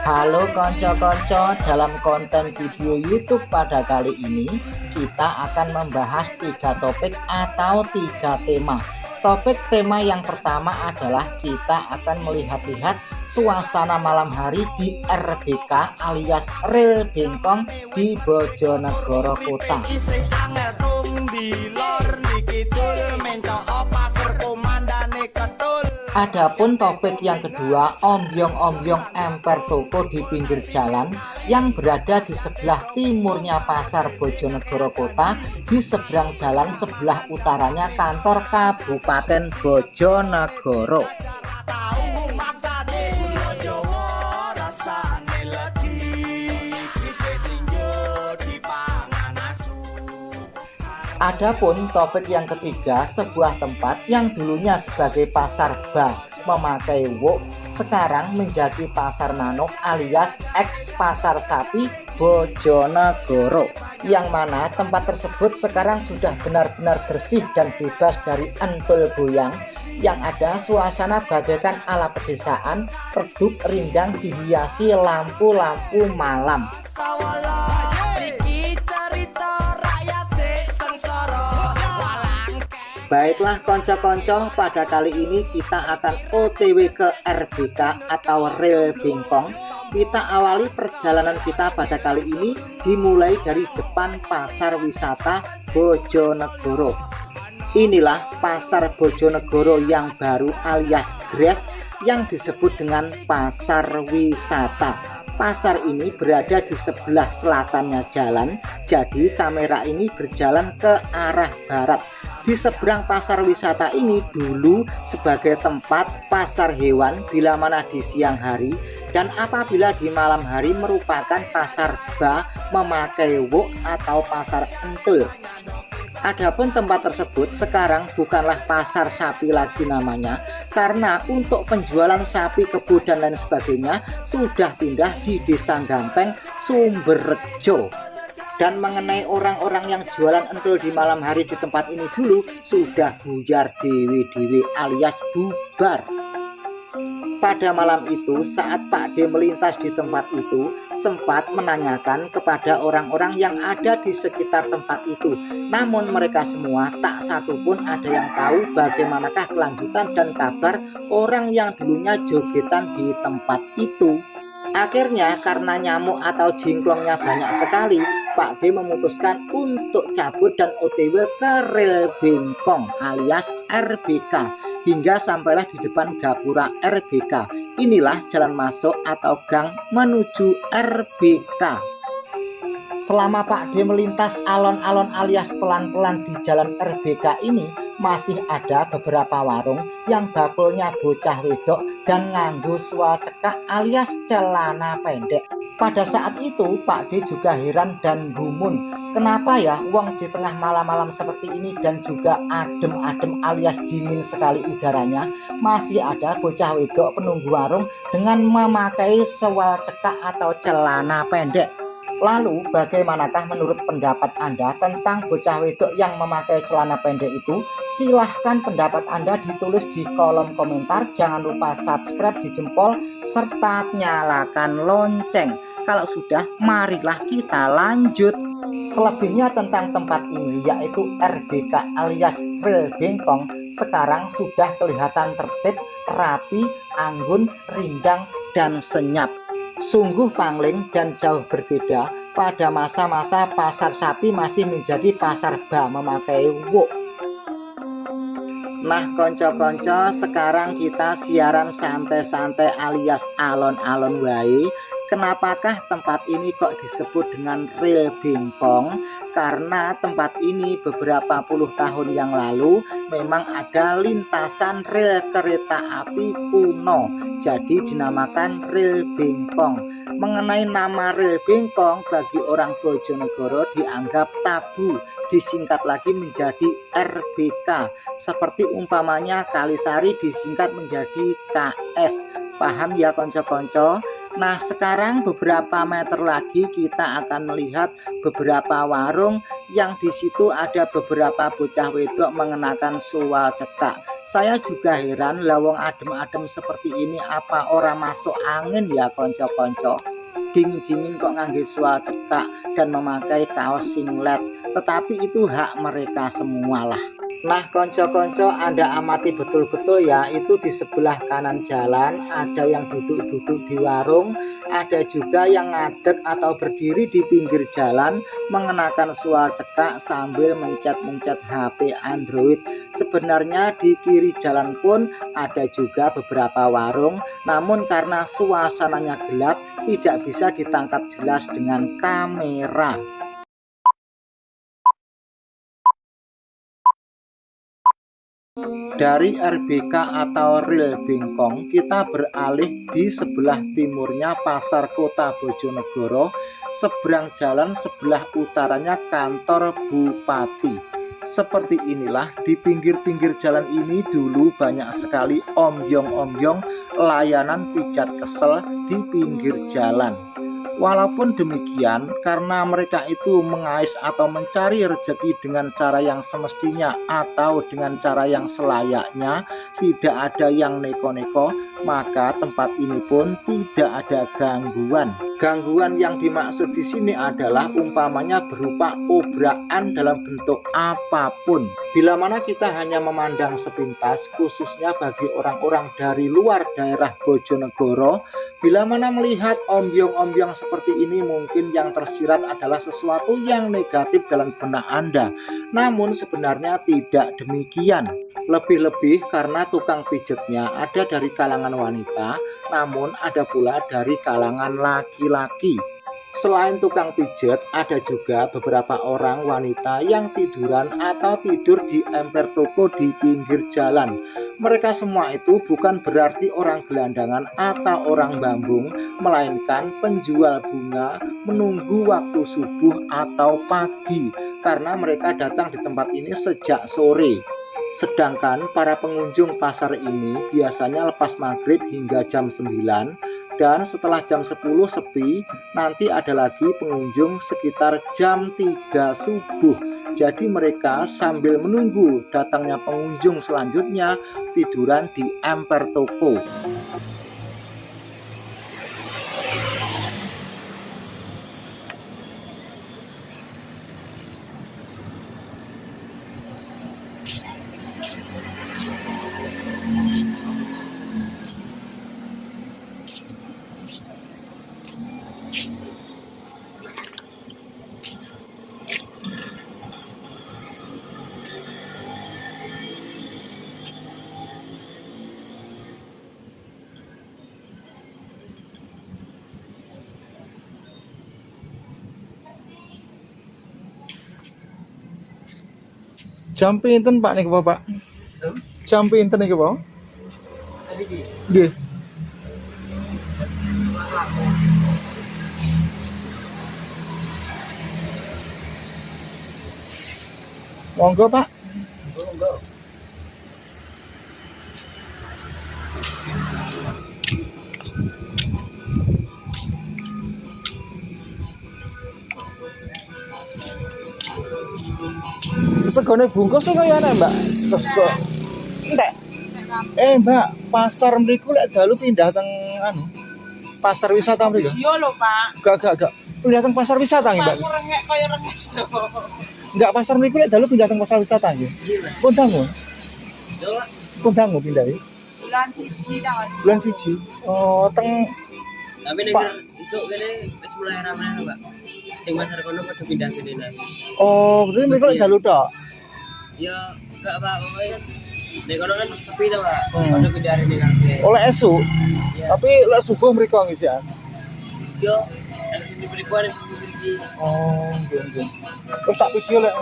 Halo konco-konco, dalam konten video YouTube pada kali ini kita akan membahas 3 topik atau 3 tema. Topik tema yang pertama adalah kita akan melihat-lihat suasana malam hari di RBK alias Ril Bengkong di Bojonegoro Kota. Adapun topik yang kedua, ombyong-ombyong emper toko di pinggir jalan yang berada di sebelah timurnya pasar Bojonegoro Kota, di seberang jalan sebelah utaranya kantor Kabupaten Bojonegoro. Adapun topik yang ketiga, sebuah tempat yang dulunya sebagai pasar bah memakai wok, sekarang menjadi pasar manuk alias ex pasar sapi Bojonegoro, yang mana tempat tersebut sekarang sudah benar-benar bersih dan bebas dari entul goyang, yang ada suasana bagaikan ala pedesaan, redup rindang dihiasi lampu-lampu malam. Baiklah konco-konco, pada kali ini kita akan OTW ke RBK atau Ril Bengkong. Kita awali perjalanan kita pada kali ini dimulai dari depan pasar wisata Bojonegoro. Inilah pasar Bojonegoro yang baru alias Gres yang disebut dengan pasar wisata. Pasar ini berada di sebelah selatannya jalan, jadi kamera ini berjalan ke arah barat. Di seberang pasar wisata ini dulu sebagai tempat pasar hewan bila mana di siang hari, dan apabila di malam hari merupakan pasar bah memakai wok atau pasar entul. Adapun tempat tersebut sekarang bukanlah pasar sapi lagi namanya, karena untuk penjualan sapi, kebo dan lain sebagainya sudah pindah di Desa Gampeng, Sumberjo. Dan mengenai orang-orang yang jualan entul di malam hari di tempat ini dulu sudah buyar dewe-dewe alias bubar. Pada malam itu saat Pak D melintas di tempat itu, sempat menanyakan kepada orang-orang yang ada di sekitar tempat itu. Namun mereka semua tak satu pun ada yang tahu bagaimanakah kelanjutan dan kabar orang yang dulunya jogetan di tempat itu. Akhirnya karena nyamuk atau jingklongnya banyak sekali, Pak D memutuskan untuk cabut dan OTW ke Ril Bengkong alias RBK, hingga sampailah di depan gapura RBK. Inilah jalan masuk atau gang menuju RBK. Selama Pak D melintas alon-alon alias pelan-pelan di jalan RBK ini, masih ada beberapa warung yang bakulnya bocah wedok dan nganggo swal cekak alias celana pendek. Pada saat itu Pak D juga heran dan gumun, kenapa ya wong di tengah malam-malam seperti ini dan juga adem-adem alias dingin sekali udaranya, masih ada bocah wedok penunggu warung dengan memakai swal cekak atau celana pendek. Lalu bagaimanakah menurut pendapat Anda tentang bocah wedok yang memakai celana pendek itu? Silahkan pendapat Anda ditulis di kolom komentar. Jangan lupa subscribe di jempol serta nyalakan lonceng. Kalau sudah, marilah kita lanjut. Selebihnya tentang tempat ini, yaitu RBK alias Ril Bengkong, sekarang sudah kelihatan tertib, rapi, anggun, rindang, dan senyap. Sungguh pangling dan jauh berbeda pada masa-masa pasar sapi masih menjadi pasar bah memakai wok. Nah konco-konco, sekarang kita siaran santai-santai alias alon-alon wae. Kenapakah tempat ini kok disebut dengan Ril Bengkong? Karena tempat ini beberapa puluh tahun yang lalu memang ada lintasan rel kereta api kuno, jadi dinamakan Ril Bengkong. Mengenai nama Ril Bengkong bagi orang Bojonegoro dianggap tabu, disingkat lagi menjadi RBK. Seperti umpamanya Kalisari disingkat menjadi KS. Paham ya konco-konco? Nah sekarang beberapa meter lagi kita akan melihat beberapa warung yang di situ ada beberapa bocah wedok mengenakan suwal cekak. Saya juga heran lawang adem-adem seperti ini apa orang masuk angin ya konco-konco. Dingin-dingin kok ngangge sual cekak dan memakai kaos singlet. Tetapi itu hak mereka semualah. Nah konco-konco, Anda amati betul-betul ya, itu di sebelah kanan jalan ada yang duduk-duduk di warung, ada juga yang ngadeg atau berdiri di pinggir jalan mengenakan sual cekak sambil mencet-mencet HP Android. Sebenarnya di kiri jalan pun ada juga beberapa warung, namun karena suasananya gelap tidak bisa ditangkap jelas dengan kamera. Dari RBK atau Ril Bengkong kita beralih di sebelah timurnya Pasar Kota Bojonegoro, seberang jalan sebelah utaranya kantor Bupati. Seperti inilah di pinggir-pinggir jalan ini dulu banyak sekali ombyong-ombyong layanan pijat kesel di pinggir jalan. Walaupun demikian, karena mereka itu mengais atau mencari rezeki dengan cara yang semestinya atau dengan cara yang selayaknya, tidak ada yang neko-neko, maka tempat ini pun tidak ada gangguan. Gangguan yang dimaksud di sini adalah umpamanya berupa obrakan dalam bentuk apapun. Bila mana kita hanya memandang sepintas, khususnya bagi orang-orang dari luar daerah Bojonegoro, bila mana melihat ombyong-ombyong seperti ini, mungkin yang tersirat adalah sesuatu yang negatif dalam benak Anda. Namun sebenarnya tidak demikian. Lebih-lebih karena tukang pijetnya ada dari kalangan wanita, namun ada pula dari kalangan laki-laki. Selain tukang pijet, ada juga beberapa orang wanita yang tiduran atau tidur di emper toko di pinggir jalan. Mereka semua itu bukan berarti orang gelandangan atau orang bambung, melainkan penjual bunga menunggu waktu subuh atau pagi, karena mereka datang di tempat ini sejak sore. Sedangkan para pengunjung pasar ini biasanya lepas maghrib hingga jam 9, dan setelah jam 10 sepi, nanti ada lagi pengunjung sekitar jam 3 subuh. Jadi mereka sambil menunggu datangnya pengunjung selanjutnya tiduran di emper toko. Jam pinten Pak niku Pak? Jam pinten niku Pak? Nggih. Monggo Pak. Monggo. Segone bungkus kaya ana, Mbak. Sego. Entek. Mbak, pasar mriku lek dalu pindah teng anu. Pasar wisata mriku. Iya lho, Pak. Gak. Pindah teng pasar wisata nggih, Mbak. Pak rengek kaya renges. Enggak, pasar mriku lek dalu pindah teng pasar wisata nggih. Pun dangu. Yo, Pun dangu pindah. bulan siji ta. Bulan siji. Oh, teng Tapi nek isuk kene wis mulai rame-rame, Pak. Sing pasar kono padha pindah kene lagi. Oh, berarti mriku lek dalu tok. Ya gak apa pokoke kan. Nek kono kan sepi to, Pak. Padha pindah rene kabeh. Oleh esuk. Iya. Tapi lek subuh mriku nggih sih. Yo, nek sing diberi kuwi sing diberi. Oh, nggih. Terus tak video lek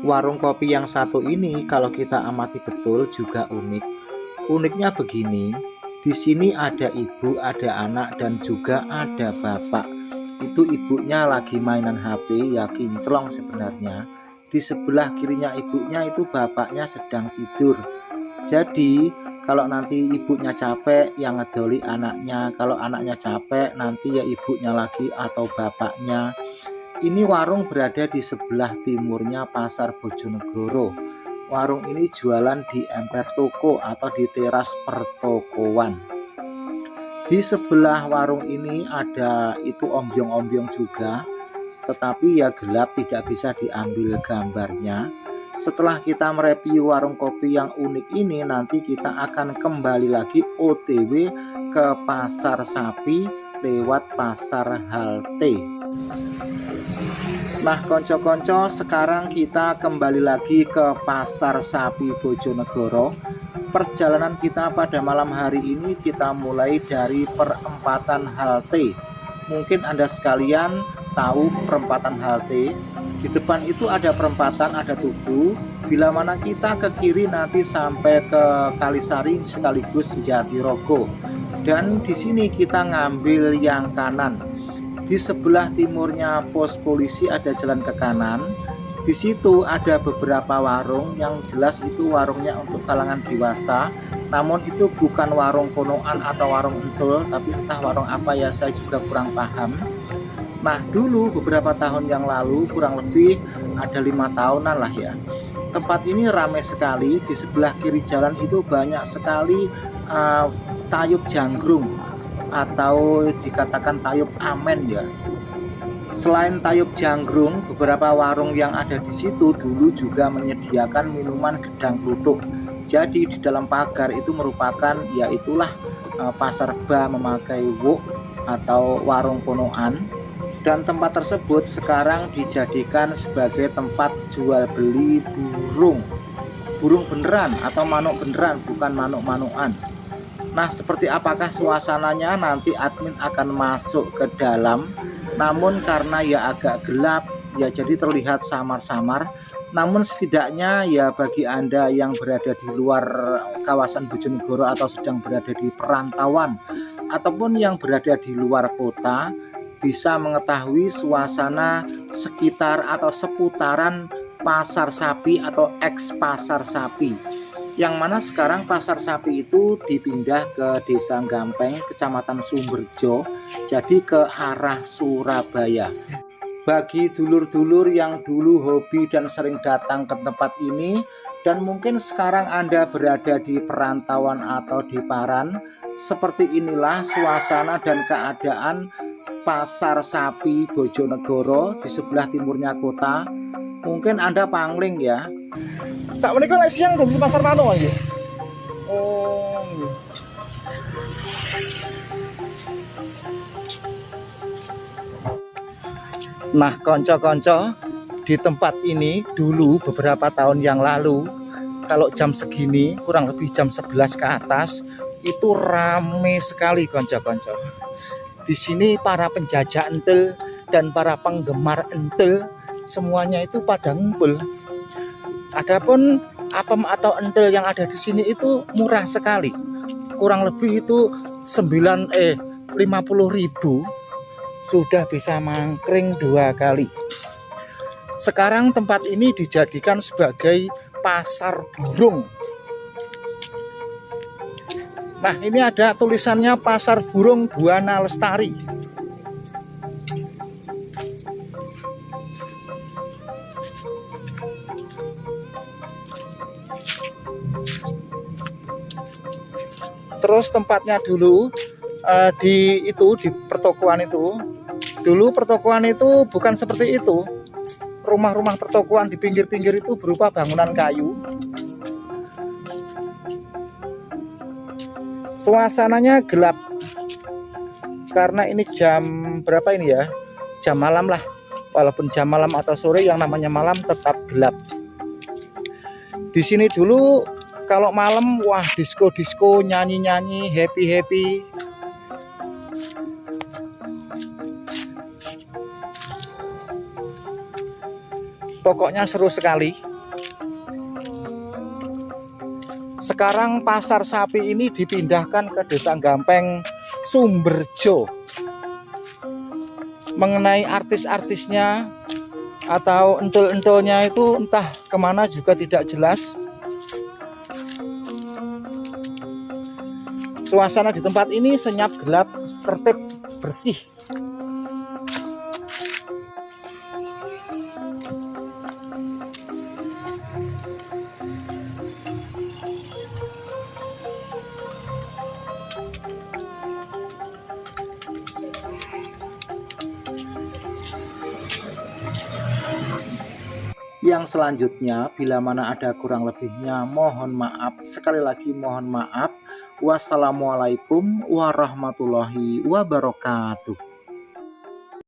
Warung kopi yang satu ini kalau kita amati betul juga unik. Uniknya begini, di sini ada ibu, ada anak, dan juga ada bapak. Itu ibunya lagi mainan HP, ya kinclong sebenarnya. Di sebelah kirinya ibunya itu bapaknya sedang tidur. Jadi kalau nanti ibunya capek, yang ngedoli anaknya. Kalau anaknya capek, nanti ya ibunya lagi atau bapaknya. Ini warung berada di sebelah timurnya Pasar Bojonegoro. Warung ini jualan di emper toko atau di teras pertokoan. Di sebelah warung ini ada itu ombyong-ombyong juga, tetapi ya gelap, tidak bisa diambil gambarnya. Setelah kita mereview warung kopi yang unik ini, nanti kita akan kembali lagi OTW ke Pasar Sapi lewat Pasar Halte. Nah konco-konco, sekarang kita kembali lagi ke Pasar Sapi Bojonegoro. Perjalanan kita pada malam hari ini kita mulai dari perempatan Halte. Mungkin Anda sekalian tahu perempatan Halte. Di depan itu ada perempatan, ada Tugu. Bila mana kita ke kiri nanti sampai ke Kalisari sekaligus Jatirogo. Dan di sini kita ngambil yang kanan. Di sebelah timurnya pos polisi ada jalan ke kanan. Di situ ada beberapa warung, yang jelas itu warungnya untuk kalangan dewasa. Namun itu bukan warung konoan atau warung entul, tapi entah warung apa ya, saya juga kurang paham. Nah dulu beberapa tahun yang lalu, kurang lebih ada 5 tahunan lah ya, tempat ini ramai sekali. Di sebelah kiri jalan itu banyak sekali tayub janggrung atau dikatakan tayub amen ya. Selain tayub janggrung, beberapa warung yang ada di situ dulu juga menyediakan minuman gedang kluthuk. Jadi di dalam pagar itu merupakan ya itulah pasar ba memakai wuk atau warung konoan. Dan tempat tersebut sekarang dijadikan sebagai tempat jual beli burung beneran atau manuk beneran, bukan manuk-manukan. Nah seperti apakah suasananya, nanti admin akan masuk ke dalam. Namun karena ya agak gelap ya, jadi terlihat samar-samar. Namun setidaknya ya bagi Anda yang berada di luar kawasan Bojonegoro atau sedang berada di perantauan ataupun yang berada di luar kota, bisa mengetahui suasana sekitar atau seputaran Pasar Sapi atau ex Pasar Sapi, yang mana sekarang Pasar Sapi itu dipindah ke Desa Gampeng, Kecamatan Sumberjo, jadi ke arah Surabaya. Bagi dulur-dulur yang dulu hobi dan sering datang ke tempat ini, dan mungkin sekarang Anda berada di perantauan atau di Paran, seperti inilah suasana dan keadaan Pasar Sapi Bojonegoro di sebelah timurnya kota. Mungkin Anda pangling ya. Sak menika lek siang dadi pasar manuk nggih. Oh. Nah, konco-konco, di tempat ini dulu beberapa tahun yang lalu, kalau jam segini kurang lebih jam 11 ke atas itu rame sekali konco-konco. Di sini para penjajah entel dan para penggemar entel semuanya itu pada ngumpul. Adapun apem atau entel yang ada di sini itu murah sekali. Kurang lebih itu 50.000 sudah bisa mangkring 2 kali. Sekarang tempat ini dijadikan sebagai pasar burung. Nah ini ada tulisannya Pasar Burung Buana Lestari. Terus tempatnya dulu di pertokoan itu. Dulu pertokoan itu bukan seperti itu. Rumah-rumah pertokoan di pinggir-pinggir itu berupa bangunan kayu. Suasananya gelap karena ini jam berapa ini ya, jam malam lah. Walaupun jam malam atau sore, yang namanya malam tetap gelap. Di sini dulu kalau malam wah disko-disko, nyanyi-nyanyi, happy-happy. Pokoknya seru sekali. Sekarang Pasar Sapi ini dipindahkan ke Desa Gampeng, Sumberjo. Mengenai artis-artisnya atau entul-entulnya itu entah kemana juga tidak jelas. Suasana di tempat ini senyap, gelap, tertib, bersih. Yang selanjutnya, bila mana ada kurang lebihnya, mohon maaf. Sekali lagi mohon maaf. Wassalamualaikum warahmatullahi wabarakatuh.